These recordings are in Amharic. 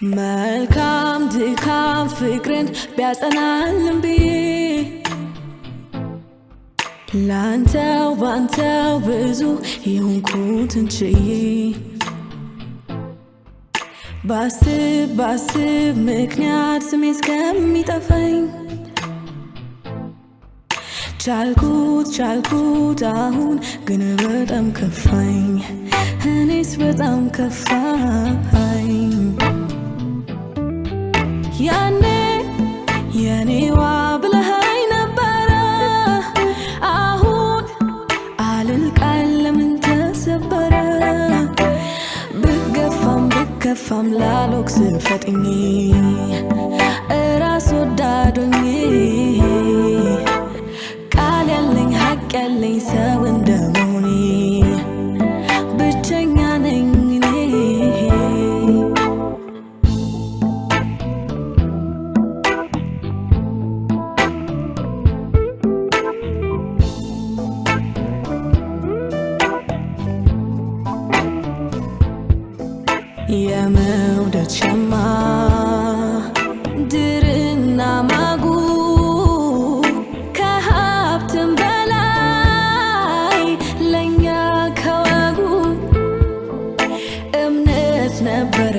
መልካም ድካም ፍቅርን ቢያጸናልን ብዬ ላንተው ባንተው ብዙ የሆንኩትን ችዬ ባስብ ምክንያት ስሜ እስከሚጠፋኝ ቻልኩት አሁን ግን በጣም ከፋኝ እኔስ በጣም ከፋኝ ያኔ የኔዋ ብለኸኝ ነበረ አሁን አልልቃል ለምን ተሰበረ ብገፋም ላልወቅስ ፈጥኜ እራስ ወዳዶኜ ቃል ያለኝ ሀቅ ያለኝ ሰው እንደመሆኔ ብቸኛ ነኝ የመውደድ ሸማ ድርና ማጉ ከሀብትም በላይ ለኛ ከወጉ እምነት ነበረ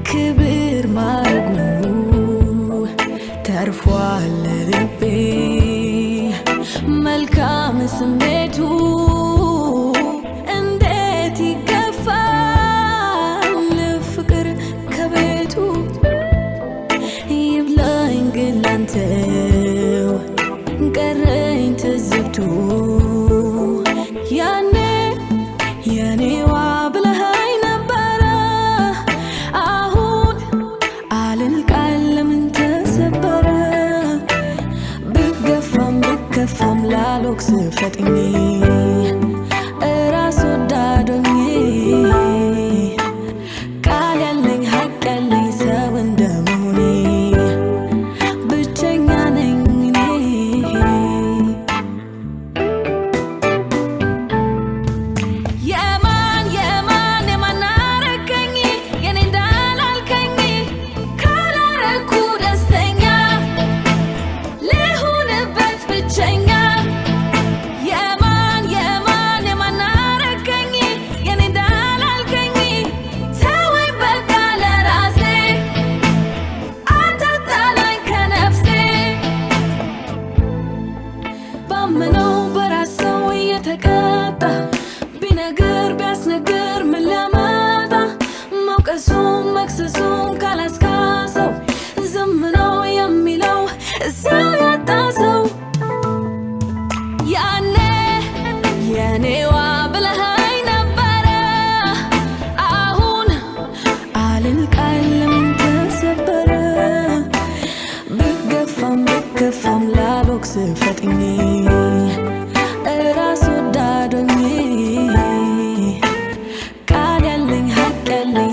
ክብር ማረጉ ተርፏል ልቤ መልካም ስሜቱ ቀረኝ ትዝብቱ ያኔ የኔዋ ብለኸኝ ነበረ አሁን አልልቃል ለምን ተሰበረ ብገፋም ላልወቅስ ፈጥኜ እራስ ወዳዶኜ ቃል ያለኝ ሀቅ ያለኝ ሰው እንደመሆኔ ባመነው በራሰው እየተቀጣ ቢነግር ቢያስነግር ምን ሊያመጣ መውቀሱም መክሰሱም ካላስካሰው ዝም ነው የሚለው ሰው ያጣ ሰው ያኔ የኔዋ ብለኸኝ ነበረ አሁን አልልቃል ለምን ተሰበረ ብገፋም ላልወቅስ ፈጥኜ እራስ ወዳዶኜ ቃል ያለኝ ሀቅ ያለኝ